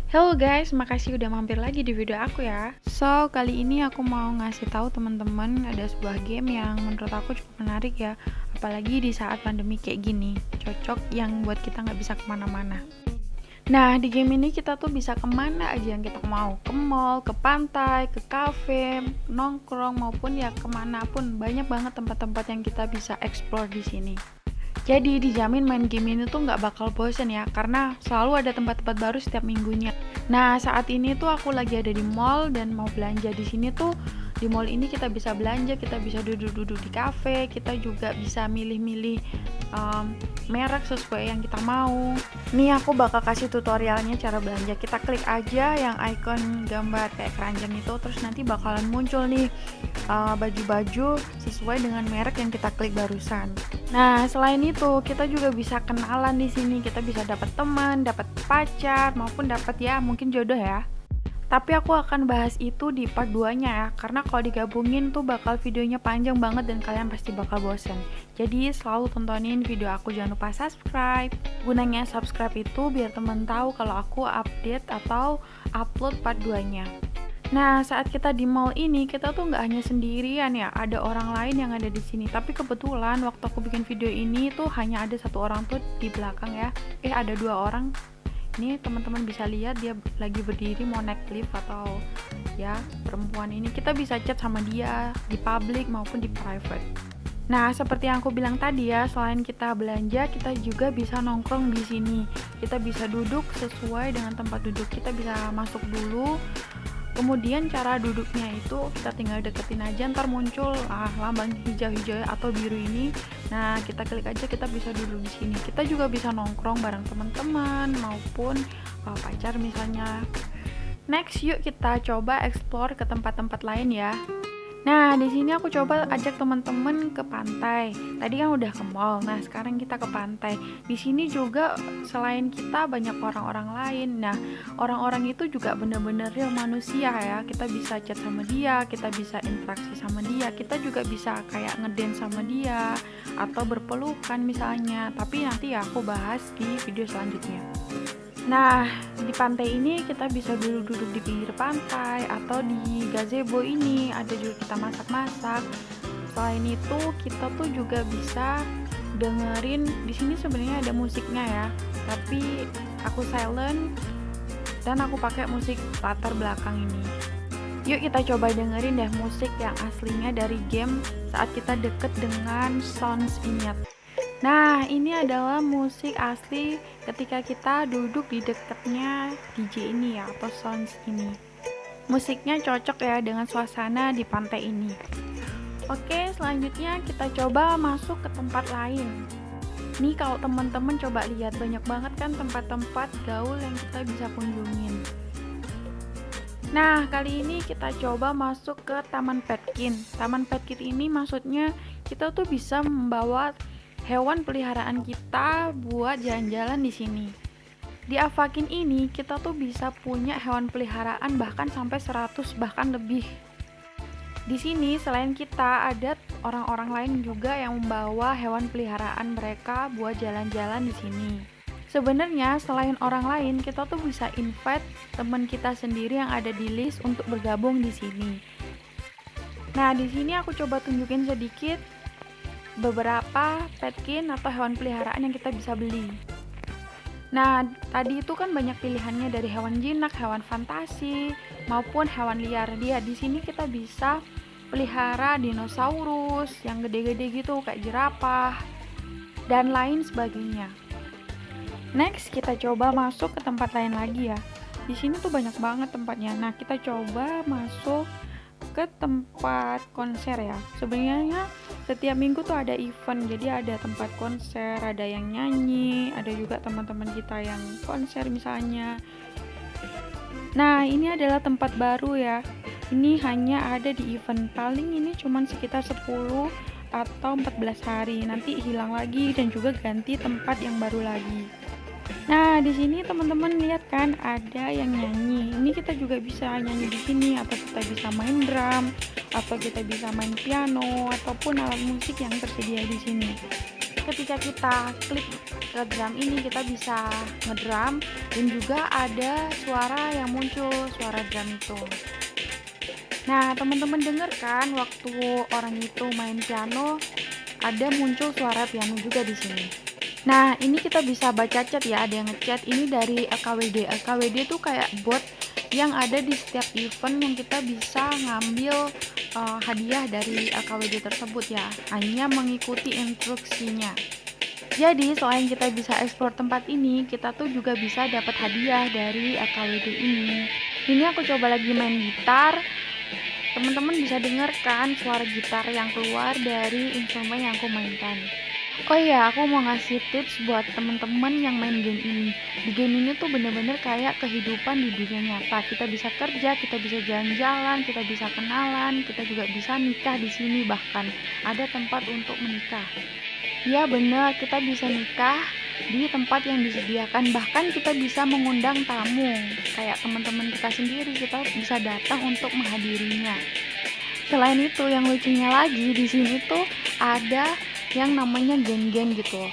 Hello guys, makasih udah mampir lagi di video aku ya. So, kali ini aku mau ngasih tahu teman-teman ada sebuah game yang menurut aku cukup menarik ya. Apalagi di saat pandemi kayak gini, cocok yang buat kita nggak bisa kemana-mana. Nah, di game ini kita tuh bisa kemana aja yang kita mau. Ke mall, ke pantai, ke cafe, nongkrong, maupun ya kemanapun. Banyak banget tempat-tempat yang kita bisa explore di sini. Jadi dijamin main game ini tuh nggak bakal bosen ya, karena selalu ada tempat-tempat baru setiap minggunya. Nah, saat ini tuh aku lagi ada di mall dan mau belanja di sini tuh. Di mall ini kita bisa belanja, kita bisa duduk-duduk di cafe, kita juga bisa milih-milih merek sesuai yang kita mau. Nih aku bakal kasih tutorialnya cara belanja. Kita klik aja yang icon gambar kayak keranjang itu, terus nanti bakalan muncul nih baju-baju sesuai dengan merek yang kita klik barusan. Nah, selain itu kita juga bisa kenalan di sini. Kita bisa dapat teman, dapat pacar, maupun dapat ya mungkin jodoh ya. Tapi aku akan bahas itu di part 2-nya ya, karena kalau digabungin tuh bakal videonya panjang banget dan kalian pasti bakal bosen. Jadi selalu tontonin video aku, jangan lupa subscribe. Gunanya subscribe itu biar temen tahu kalau aku update atau upload part 2-nya. Nah, saat kita di mall ini, kita tuh nggak hanya sendirian ya, ada orang lain yang ada di sini. Tapi kebetulan waktu aku bikin video ini tuh hanya ada satu orang tuh di belakang ya. Ada dua orang. Ini teman-teman bisa lihat dia lagi berdiri mau naik lift atau ya perempuan ini. Kita bisa chat sama dia di public maupun di private. Nah, seperti yang aku bilang tadi ya, selain kita belanja, kita juga bisa nongkrong di sini. Kita bisa duduk sesuai dengan tempat duduk. Kita bisa masuk dulu. Kemudian cara duduknya itu kita tinggal deketin aja, ntar muncul lambang hijau-hijau atau biru ini. Nah, kita klik aja, kita bisa duduk di sini. Kita juga bisa nongkrong bareng teman-teman maupun pacar misalnya. Next, yuk kita coba explore ke tempat-tempat lain ya. Nah, di sini aku coba ajak teman-teman ke pantai. Tadi kan udah ke mall. Nah, sekarang kita ke pantai. Di sini juga selain kita banyak orang-orang lain. Nah, orang-orang itu juga bener-bener real manusia ya. Kita bisa chat sama dia, kita bisa interaksi sama dia, kita juga bisa kayak ngedance sama dia atau berpelukan misalnya. Tapi nanti ya aku bahas di video selanjutnya. Nah, di pantai ini kita bisa duduk-duduk di pinggir pantai atau di gazebo ini ada juga kita masak-masak. Selain itu, kita tuh juga bisa dengerin. Di sini sebenarnya ada musiknya ya, tapi aku silent dan aku pakai musik latar belakang ini. Yuk kita coba dengerin deh musik yang aslinya dari game saat kita deket dengan sounds ini. Nah, ini adalah musik asli ketika kita duduk di dekatnya DJ ini ya, atau sounds ini. Musiknya cocok ya dengan suasana di pantai ini. Oke, selanjutnya kita coba masuk ke tempat lain. Nih kalau teman-teman coba lihat, banyak banget kan tempat-tempat gaul yang kita bisa kunjungin. Nah, kali ini kita coba masuk ke Taman Petkin. Taman Petkin ini maksudnya kita tuh bisa membawa hewan peliharaan kita buat jalan-jalan di sini. Di Avakin ini kita tuh bisa punya hewan peliharaan bahkan sampai 100 bahkan lebih. Di sini selain kita ada orang-orang lain juga yang membawa hewan peliharaan mereka buat jalan-jalan di sini. Sebenarnya selain orang lain, kita tuh bisa invite teman kita sendiri yang ada di list untuk bergabung di sini. Nah, di sini aku coba tunjukin sedikit beberapa petkin atau hewan peliharaan yang kita bisa beli. Nah, tadi itu kan banyak pilihannya dari hewan jinak, hewan fantasi, maupun hewan liar. Dia di sini kita bisa pelihara dinosaurus yang gede-gede gitu kayak jerapah dan lain sebagainya. Next, kita coba masuk ke tempat lain lagi ya. Di sini tuh banyak banget tempatnya. Nah, kita coba masuk ke tempat konser ya. Sebenarnya setiap minggu tuh ada event, jadi ada tempat konser, ada yang nyanyi, ada juga teman-teman kita yang konser misalnya. Nah, ini adalah tempat baru ya. Ini hanya ada di event, paling ini cuman sekitar 10 atau 14 hari. Nanti hilang lagi dan juga ganti tempat yang baru lagi. Nah, di sini teman-teman lihat kan ada yang nyanyi. Ini kita juga bisa nyanyi di sini, atau kita bisa main drum, atau kita bisa main piano ataupun alat musik yang tersedia di sini. ketika kita klik ke drum ini kita bisa ngedrum, dan juga ada suara yang muncul, suara drum itu. Nah, teman-teman denger kan waktu orang itu main piano ada muncul suara piano juga di sini. Nah, ini kita bisa baca chat ya, ada yang ngechat. Ini dari LKWD. LKWD itu kayak bot yang ada di setiap event yang kita bisa ngambil hadiah dari LKWD tersebut ya, hanya mengikuti instruksinya. Jadi selain kita bisa eksplor tempat ini, kita tuh juga bisa dapat hadiah dari LKWD ini. Ini aku coba lagi main gitar. Teman-teman bisa dengarkan suara gitar yang keluar dari instrumen yang aku mainkan. Oh iya, aku mau ngasih tips buat teman-teman yang main game ini. Di game ini tuh bener-bener kayak kehidupan di dunia nyata. Kita bisa kerja, kita bisa jalan-jalan, kita bisa kenalan, kita juga bisa nikah di sini, bahkan ada tempat untuk menikah. Ya bener, kita bisa nikah di tempat yang disediakan, bahkan kita bisa mengundang tamu kayak teman-teman kita sendiri, kita bisa datang untuk menghadirinya. Selain itu, yang lucunya lagi di sini tuh ada yang namanya geng-geng gitu.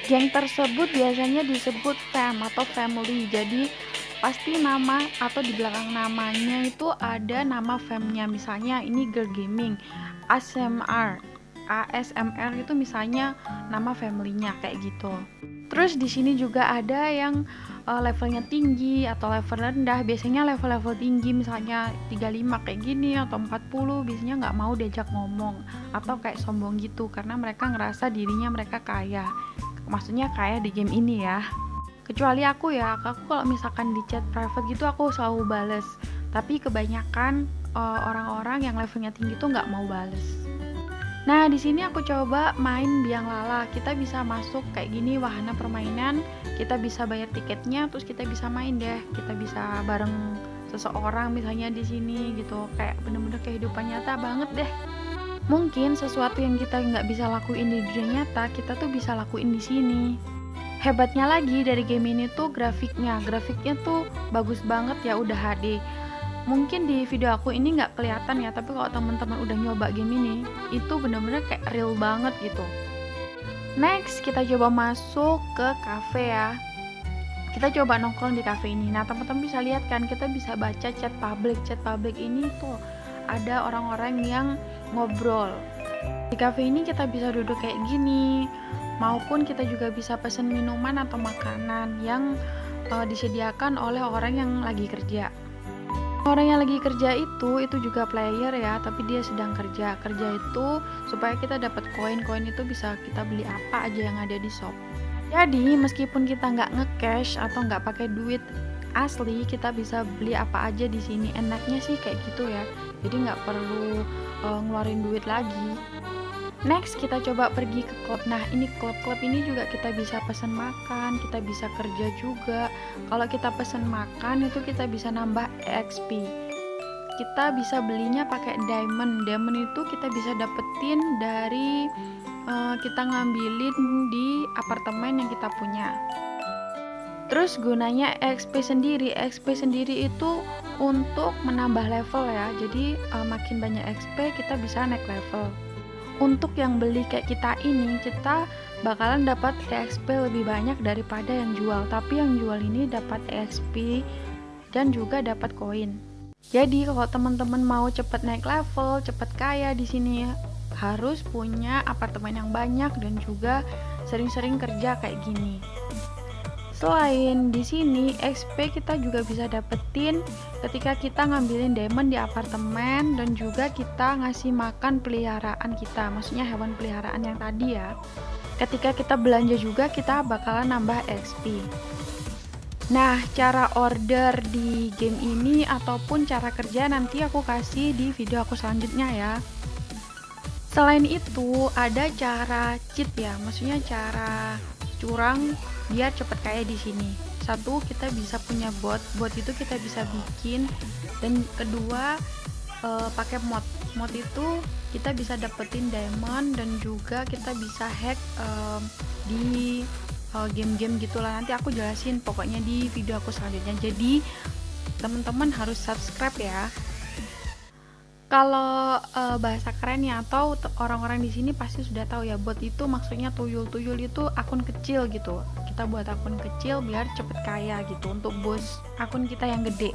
Geng tersebut biasanya disebut fam atau family, jadi pasti nama atau di belakang namanya itu ada nama famnya. Misalnya ini girl gaming, ASMR itu misalnya nama familynya kayak gitu. Terus di sini juga ada yang levelnya tinggi atau level rendah. Biasanya level-level tinggi misalnya 35 kayak gini atau 40 biasanya nggak mau diajak ngomong atau kayak sombong gitu karena mereka ngerasa dirinya mereka kaya. Maksudnya kaya di game ini ya. Kecuali aku ya, aku kalau misalkan di chat private gitu aku selalu bales. Tapi kebanyakan orang-orang yang levelnya tinggi tuh nggak mau bales. Nah, di sini aku coba main biang lala. Kita bisa masuk kayak gini wahana permainan, kita bisa bayar tiketnya, terus kita bisa main deh. Kita bisa bareng seseorang misalnya di sini gitu. Kayak bener-bener kehidupan nyata banget deh. Mungkin sesuatu yang kita nggak bisa lakuin di dunia nyata, kita tuh bisa lakuin di sini. Hebatnya lagi dari game ini tuh grafiknya tuh bagus banget ya, udah HD. Mungkin di video aku ini nggak kelihatan ya, tapi kalau teman-teman udah nyoba game ini, itu bener-bener kayak real banget gitu. Next, kita coba masuk ke cafe ya. Kita coba nongkrong di cafe ini. Nah, teman-teman bisa lihat kan, kita bisa baca chat public. Chat public ini tuh ada orang-orang yang ngobrol. Di cafe ini kita bisa duduk kayak gini, maupun kita juga bisa pesen minuman atau makanan yang disediakan oleh orang yang lagi kerja. Orang yang lagi kerja itu juga player ya, tapi dia sedang kerja. Kerja itu supaya kita dapat koin itu bisa kita beli apa aja yang ada di shop. Jadi meskipun kita nggak nge-cash atau nggak pakai duit asli, kita bisa beli apa aja di sini. Enaknya sih kayak gitu ya. Jadi nggak perlu ngeluarin duit lagi. Next, kita coba pergi ke klub. Nah, ini klub-klub ini juga kita bisa pesan makan, kita bisa kerja juga. Kalau kita pesan makan itu kita bisa nambah EXP. Kita bisa belinya pakai diamond. Diamond itu kita bisa dapetin dari kita ngambilin di apartemen yang kita punya. Terus gunanya EXP sendiri itu untuk menambah level ya. Jadi makin banyak EXP kita bisa naik level. Untuk yang beli kayak kita ini, kita bakalan dapat EXP lebih banyak daripada yang jual. Tapi yang jual ini dapat EXP dan juga dapat koin. Jadi kalau teman-teman mau cepet naik level, cepet kaya di sini, harus punya apartemen yang banyak dan juga sering-sering kerja kayak gini. Selain di sini, XP kita juga bisa dapetin ketika kita ngambilin diamond di apartemen dan juga kita ngasih makan peliharaan kita, maksudnya hewan peliharaan yang tadi ya. Ketika kita belanja juga kita bakalan nambah XP. Nah, cara order di game ini ataupun cara kerja nanti aku kasih di video aku selanjutnya ya. Selain itu, ada cara cheat ya, maksudnya cara curang biar cepet kaya di sini. Satu, kita bisa punya bot itu kita bisa bikin, dan kedua pakai mod itu kita bisa dapetin diamond dan juga kita bisa hack di game-game gitulah. Nanti aku jelasin pokoknya di video aku selanjutnya. Jadi teman-teman harus subscribe ya. Kalau bahasa kerennya atau orang-orang di sini pasti sudah tahu ya, bot itu maksudnya tuyul. Tuyul itu akun kecil gitu. Kita buat akun kecil biar cepet kaya gitu untuk boost akun kita yang gede.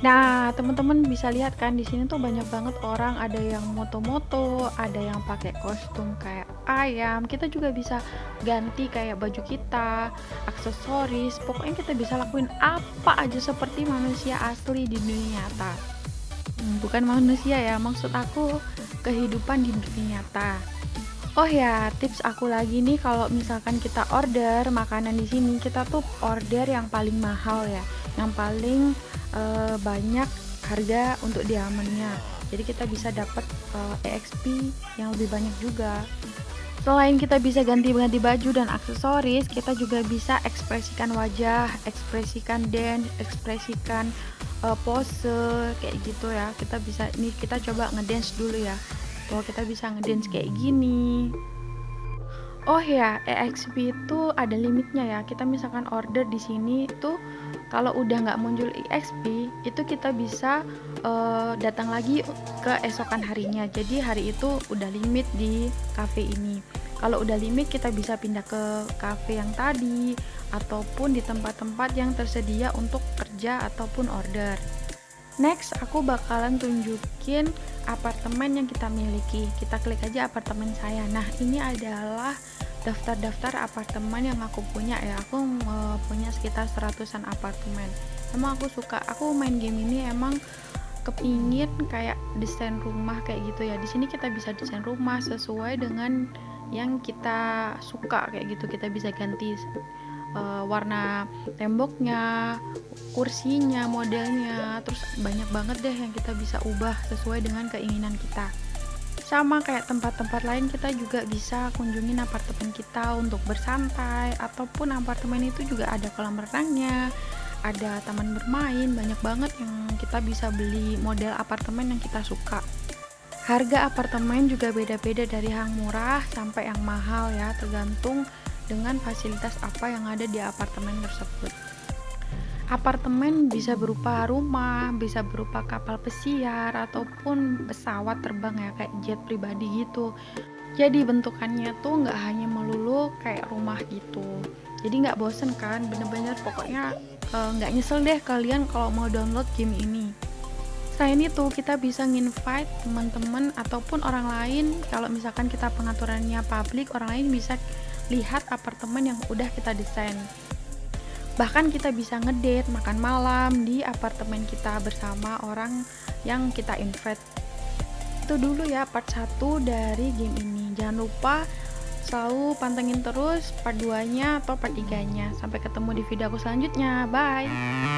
Nah, teman-teman bisa lihat kan di sini tuh banyak banget orang, ada yang moto-moto, ada yang pakai kostum kayak ayam. Kita juga bisa ganti kayak baju kita, aksesoris. Pokoknya kita bisa lakuin apa aja seperti manusia asli di dunia nyata. Bukan manusia ya, maksud aku kehidupan di dunia nyata. Oh ya, tips aku lagi nih kalau misalkan kita order makanan di sini, kita tuh order yang paling mahal ya, yang paling banyak harga untuk diamannya. Jadi kita bisa dapat EXP yang lebih banyak juga. Selain kita bisa ganti-ganti baju dan aksesoris, kita juga bisa ekspresikan wajah, ekspresikan dance, ekspresikan pose kayak gitu ya. Kita bisa nih, kita coba ngedance dulu ya. Tuh kita bisa ngedance kayak gini. Oh ya, EXP itu ada limitnya ya. Kita misalkan order di sini tuh kalau udah nggak muncul EXP, itu kita bisa datang lagi ke esokan harinya. Jadi hari itu udah limit di cafe ini. Kalau udah limit, kita bisa pindah ke cafe yang tadi ataupun di tempat-tempat yang tersedia untuk kerja ataupun order. Next, aku bakalan tunjukin apartemen yang kita miliki. Kita klik aja apartemen saya. Nah, ini adalah daftar-daftar apartemen yang aku punya ya. Aku punya sekitar 100-an apartemen. Emang aku main game ini emang kepingin kayak desain rumah kayak gitu ya. Di sini kita bisa desain rumah sesuai dengan yang kita suka kayak gitu. Kita bisa ganti warna temboknya, kursinya, modelnya, terus banyak banget deh yang kita bisa ubah sesuai dengan keinginan kita. Sama kayak tempat-tempat lain, kita juga bisa kunjungin apartemen kita untuk bersantai, ataupun apartemen itu juga ada kolam renangnya, ada taman bermain, banyak banget yang kita bisa beli model apartemen yang kita suka. Harga apartemen juga beda-beda dari yang murah sampai yang mahal ya, tergantung dengan fasilitas apa yang ada di apartemen tersebut. Apartemen bisa berupa rumah, bisa berupa kapal pesiar, ataupun pesawat terbang ya, kayak jet pribadi gitu. Jadi bentukannya tuh nggak hanya melulu kayak rumah gitu. Jadi nggak bosen kan, bener-bener pokoknya nggak nyesel deh kalian kalau mau download game ini. Selain itu, kita bisa nginvite teman-teman ataupun orang lain. Kalau misalkan kita pengaturannya public, orang lain bisa lihat apartemen yang udah kita desain. Bahkan kita bisa ngedate, makan malam di apartemen kita bersama orang yang kita invite. Itu dulu ya part 1 dari game ini. Jangan lupa selalu pantengin terus part 2-nya atau part 3-nya. Sampai ketemu di video aku selanjutnya. Bye!